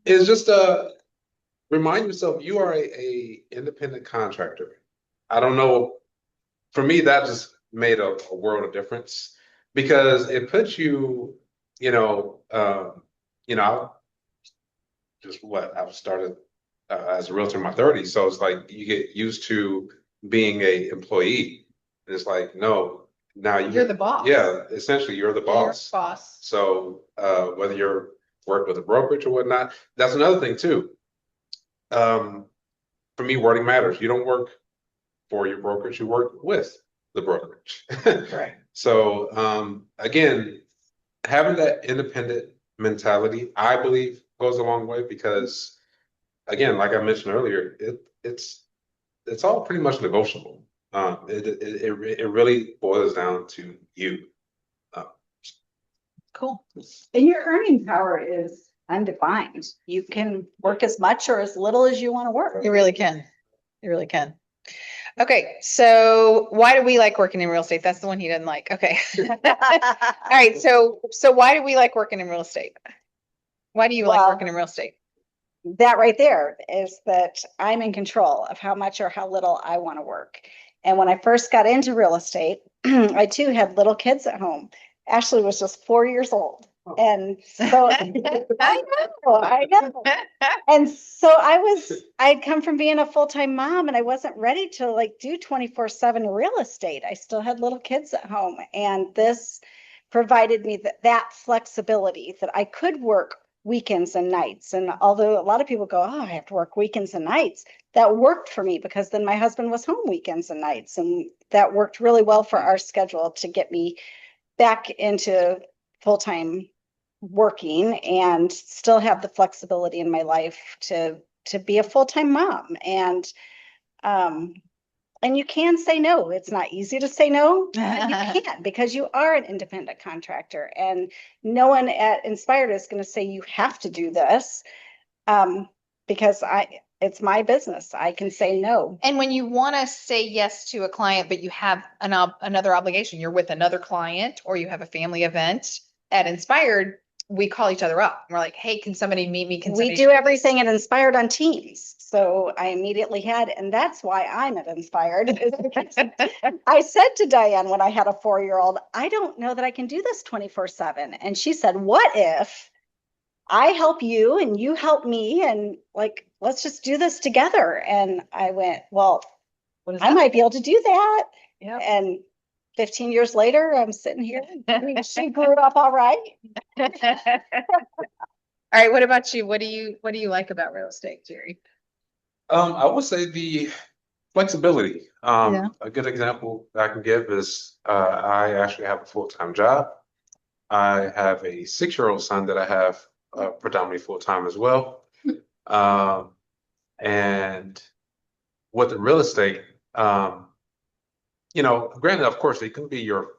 is just remind yourself you are a independent contractor. I don't know, for me that just made a world of difference because it puts you, I started as a realtor in my 30s, so it's like you get used to being a employee. And it's like, no, now You're the boss. Yeah, essentially you're the boss. You're boss. So whether you're working with a brokerage or whatnot, that's another thing too. For me, wording matters. You don't work for your brokerage, you work with the brokerage. Right. So again, having that independent mentality, I believe, goes a long way because, again, like I mentioned earlier, it's all pretty much negotiable. It really boils down to you. Cool. And your earning power is undefined. You can work as much or as little as you want to work. You really can. You really can. Okay, so why do we like working in real estate? That's the one he doesn't like. Okay. All right, so why do we like working in real estate? Why do you like Well, working in real estate? That right there is that I'm in control of how much or how little I want to work. And when I first got into real estate, I too had little kids at home. Ashley was just 4 years old. And so I know. And so I'd come from being a full-time mom and I wasn't ready to like do 24/7 real estate. I still had little kids at home. And this provided me that flexibility that I could work weekends and nights. And although a lot of people go, oh, I have to work weekends and nights, that worked for me because then my husband was home weekends and nights. And that worked really well for our schedule to get me back into full-time working and still have the flexibility in my life to be a full-time mom. And you can say no. It's not easy to say no, but you can't because you are an independent contractor and no one at Inspired is going to say you have to do this because it's my business. I can say no. And when you want to say yes to a client, but you have another obligation, you're with another client or you have a family event at Inspired, we call each other up. We're like, hey, can somebody meet me? We do everything at Inspired on Teams. So I immediately had, and that's why I'm at Inspired. I said to Diane when I had a 4-year-old, I don't know that I can do this 24/7. And she said, what if I help you and you help me and like, let's just do this together. And I went, well, I might be able to do that. Yeah. And 15 years later, I'm sitting here. I mean, she grew up all right. All right, what about you? What do you like about real estate, Jerry? I would say the flexibility. Yeah. A good example I can give is I actually have a full-time job. I have a 6-year-old son that I have predominantly full-time as well. And with the real estate, granted, of course, it can be your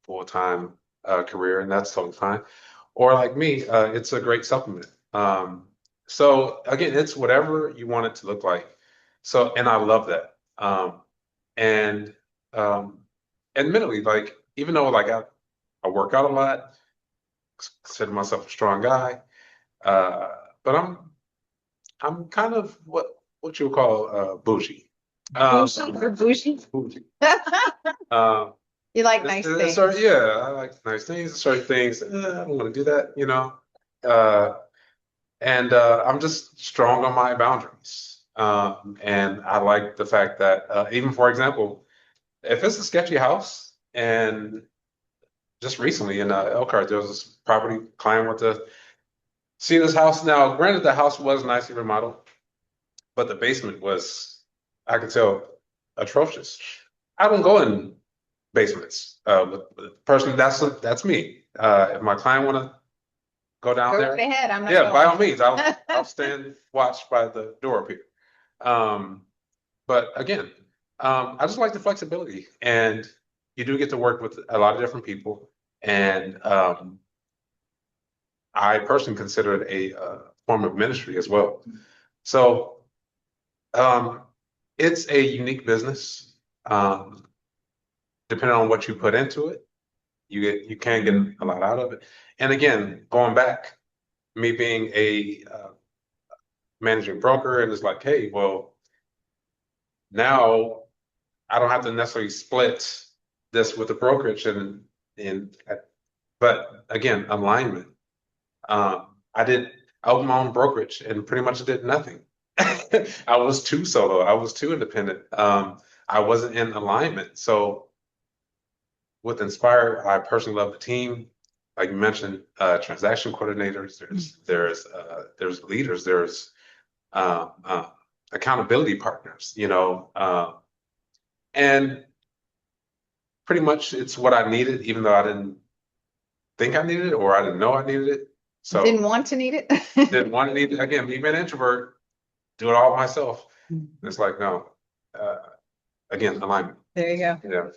full-time career, and that's totally fine. Or like me, it's a great supplement. So again, it's whatever you want it to look like. So, and I love that. And admittedly, like even though like I work out a lot, consider myself a strong guy, but I'm kind of what you would call bougie. Bougie? Bougie. You like nice things. Yeah, I like nice things. Certain things, I don't want to do that, And I'm just strong on my boundaries. And I like the fact that even, for example, if it's a sketchy house, and just recently in Elkhart, there was this property client went to see this house. Now, granted, the house was nicely remodeled, but the basement was, I could tell, atrocious. I don't go in basements. With the person, that's me. If my client want to go down Go there, right ahead. I'm not yeah, going. by all means, I'll stand watch by the door up here. But again, I just like the flexibility, and you do get to work with a lot of different people, and I personally consider it a form of ministry as well. So it's a unique business. Depending on what you put into it, you can get a lot out of it. And again, going back, me being a managing broker, and it's like, hey, well, now I don't have to necessarily split this with the brokerage but again, alignment. I opened my own brokerage and pretty much did nothing. I was too solo. I was too independent. I wasn't in alignment. So with Inspire, I personally love the team. Like you mentioned, transaction coordinators. There's leaders. There's accountability partners. And pretty much it's what I needed, even though I didn't think I needed it, or I didn't know I needed it. So didn't want to need it. Didn't want to need it. Again, me being an introvert, do it all myself. It's like, no. Again, alignment. There you go. Yeah.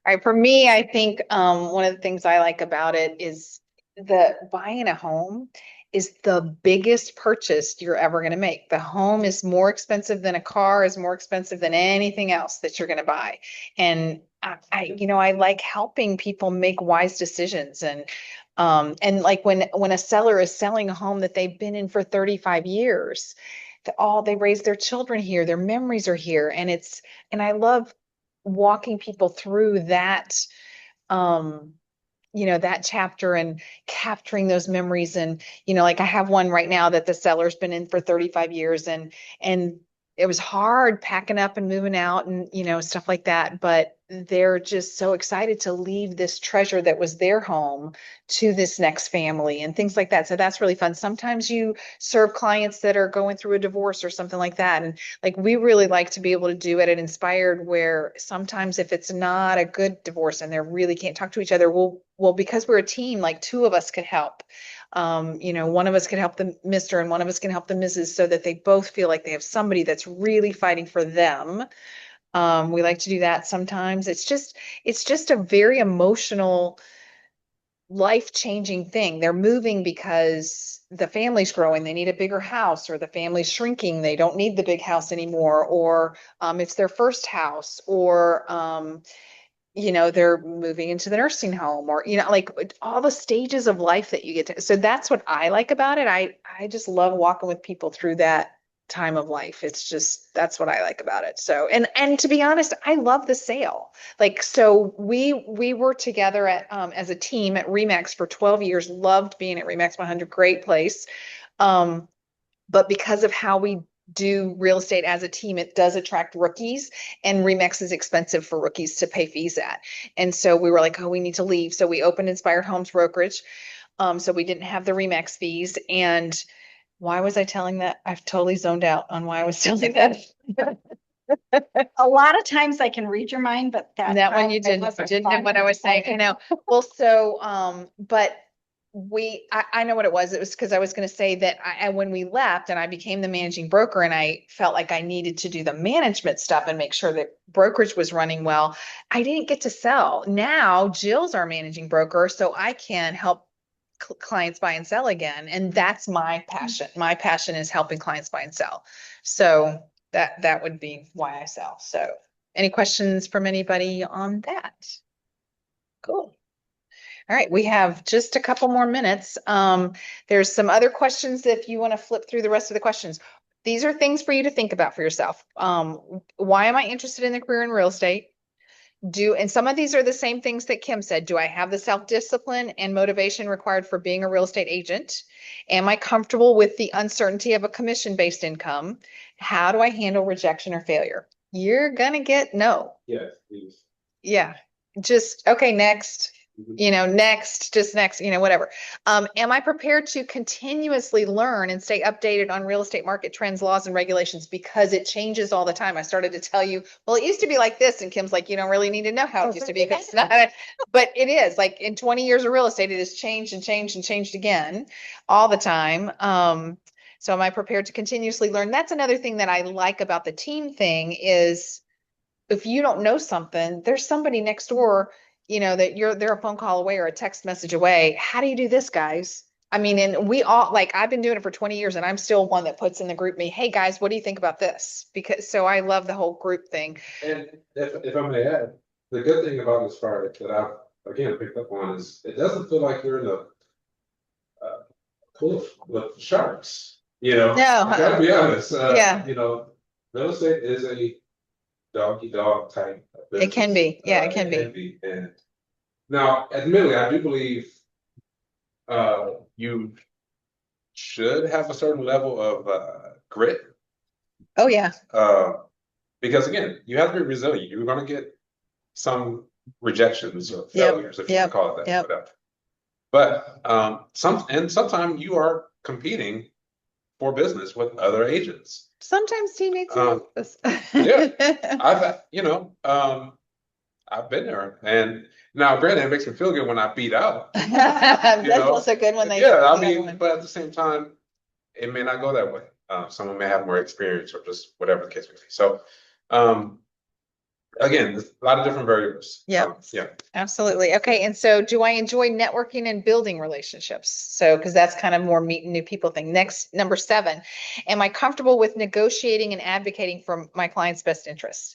All right, for me, I think one of the things I like about it is the buying a home is the biggest purchase you're ever going to make. The home is more expensive than a car, is more expensive than anything else that you're going to buy. And I like helping people make wise decisions. And like when a seller is selling a home that they've been in for 35 years, they raised their children here, their memories are here. And I love walking people through that, um, that chapter and capturing those memories. And, like I have one right now that the seller's been in for 35 years, and it was hard packing up and moving out and, stuff like that. But they're just so excited to leave this treasure that was their home to this next family and things like that. So that's really fun. Sometimes you serve clients that are going through a divorce or something like that. And like we really like to be able to do it at Inspired, where sometimes if it's not a good divorce and they really can't talk to each other, well, because we're a team, like two of us could help. One of us can help the Mr. and one of us can help the Mrs. so that they both feel like they have somebody that's really fighting for them. We like to do that sometimes. It's just a very emotional, life-changing thing. They're moving because the family's growing. They need a bigger house, or the family's shrinking. They don't need the big house anymore, or it's their first house, or they're moving into the nursing home, or like all the stages of life that you get to. So that's what I like about it. I just love walking with people through that time of life. That's what I like about it. So, and to be honest, I love the sale. Like, so we were together at as a team at Remax for 12 years, loved being at Remax 100, great place. But because of how we do real estate as a team, it does attract rookies, and Remax is expensive for rookies to pay fees at. And so we were like, oh, we need to leave. So we opened Inspired Homes Brokerage. So we didn't have the Remax fees. And why was I telling that? I've totally zoned out on why I was telling that. A lot of times I can read your mind, but That one you time I didn't wasn't know what I was saying. I know. Well, so but I know what it was. It was because I was going to say that when we left and I became the managing broker, and I felt like I needed to do the management stuff and make sure that brokerage was running well, I didn't get to sell. Now Jill's our managing broker, so I can help clients buy and sell again. And that's my passion. My passion is helping clients buy and sell. So that would be why I sell. So any questions from anybody on that? Cool. All right, we have just a couple more minutes. There's some other questions if you want to flip through the rest of the questions. These are things for you to think about for yourself. Why am I interested in the career in real estate? And some of these are the same things that Kim said. Do I have the self-discipline and motivation required for being a real estate agent? Am I comfortable with the uncertainty of a commission-based income? How do I handle rejection or failure? You're gonna get no. Yes, please. Yeah. Just okay, next. Next, just next, whatever. Am I prepared to continuously learn and stay updated on real estate market trends, laws, and regulations, because it changes all the time? I started to tell you, well, it used to be like this, and Kim's like, you don't really need to know how it used to be, because it's not, but it is. Like in 20 years of real estate, it has changed and changed and changed again all the time. So am I prepared to continuously learn? That's another thing that I like about the team thing is, if you don't know something, there's somebody next door, that they're a phone call away or a text message away. How do you do this, guys? I mean, and we all, like, I've been doing it for 20 years, and I'm still one that puts in the group me, hey guys, what do you think about this? So I love the whole group thing. And if I may add, the good thing about this part that I've again picked up on is it doesn't feel like you're in a pool with sharks. No, I gotta be honest. Yeah. Real estate is a doggy dog type of business. It can be. Yeah, it can be. And now, admittedly, I do believe you should have a certain level of grit. Oh yeah. Because again, you have to be resilient. You're going to get some rejections or failures, if you can call it that. Yep. Whatever. But sometimes you are competing for business with other agents. Sometimes teammates. Yeah, I've been there, and now granted, it makes me feel good when I beat out. That's also good when they. Yeah, I mean, but at the same time, it may not go that way. Someone may have more experience, or just whatever the case may be. So, Again, there's a lot of different variables. Yep. Yeah. Absolutely. Okay. And so do I enjoy networking and building relationships? So, because that's kind of more meeting new people thing. Next, number 7, am I comfortable with negotiating and advocating for my client's best interests?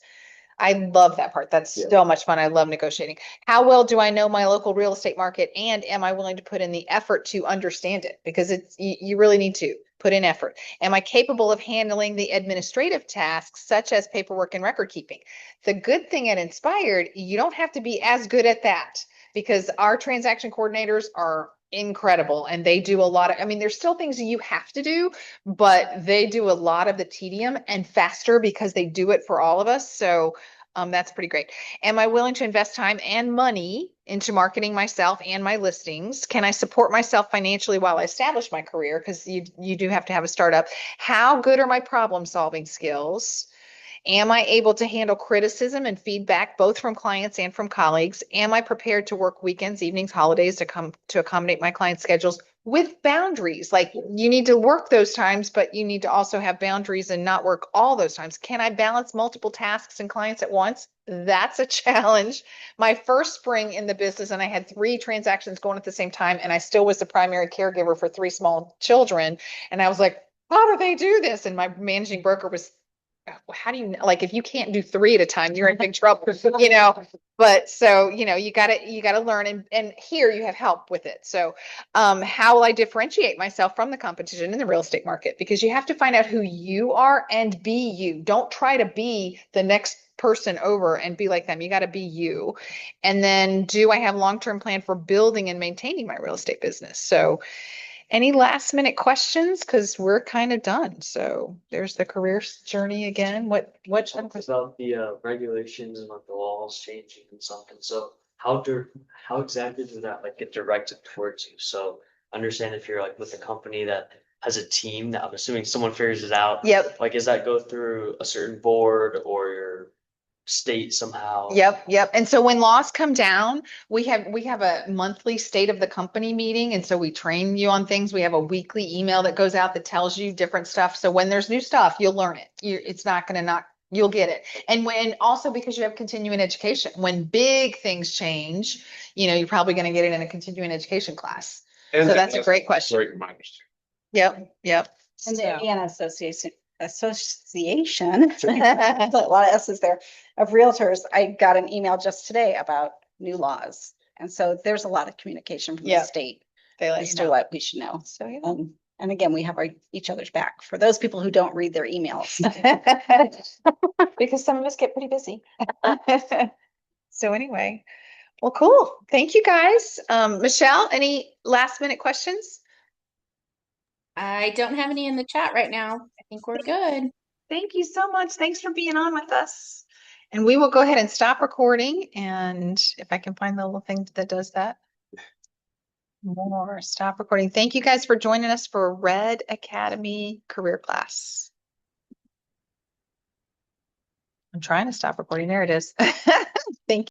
I love that part. That's so much fun. I love negotiating. How well do I know my local real estate market, and am I willing to put in the effort to understand it? Because you really need to put in effort. Am I capable of handling the administrative tasks such as paperwork and record keeping? The good thing at Inspired, you don't have to be as good at that because our transaction coordinators are incredible and they do a lot of, I mean, there's still things that you have to do, but they do a lot of the tedium and faster because they do it for all of us. So that's pretty great. Am I willing to invest time and money into marketing myself and my listings? Can I support myself financially while I establish my career? Because you do have to have a startup. How good are my problem solving skills? Am I able to handle criticism and feedback both from clients and from colleagues? Am I prepared to work weekends, evenings, holidays to come to accommodate my clients' schedules with boundaries? Like you need to work those times, but you need to also have boundaries and not work all those times. Can I balance multiple tasks and clients at once? That's a challenge. My first spring in the business, and I had 3 transactions going at the same time, and I still was the primary caregiver for 3 small children. And I was like, how do they do this? And my managing broker was, how do you like if you can't do 3 at a time, you're in big trouble, but so you gotta learn, and here you have help with it. So how will I differentiate myself from the competition in the real estate market? Because you have to find out who you are and be you. Don't try to be the next person over and be like them. You got to be you. And then do I have long-term plan for building and maintaining my real estate business? So any last minute questions? Because we're kind of done. So there's the career journey again. What About the regulations and like the laws changing and something. So how exactly does that like get directed towards you? So understand if you're like with a company that has a team that I'm assuming someone figures it out. Yep. Like, does that go through a certain board or your state somehow? Yep. And so when laws come down, we have a monthly state of the company meeting. And so we train you on things. We have a weekly email that goes out that tells you different stuff. So when there's new stuff, you'll learn it. It's not going to not, you'll get it. And when also because you have continuing education, when big things change, you're probably going to get it in a continuing education class. And so that's a great question. Great reminders. Yep. And the So- Indiana Association, a lot of S's there, of realtors. I got an email just today about new laws. And so there's a lot of communication from the Yeah. state They let as you to know. what we should know. So yeah. And again, we have each other's back for those people who don't read their emails. Because some of us get pretty busy. So anyway, well, cool. Thank you guys. Michelle, any last minute questions? I don't have any in the chat right now. I think we're good. Thank you so much. Thanks for being on with us. And we will go ahead and stop recording. And if I can find the little thing that does that. More stop recording. Thank you guys for joining us for Red Academy career class. I'm trying to stop recording. There it is. Thank you.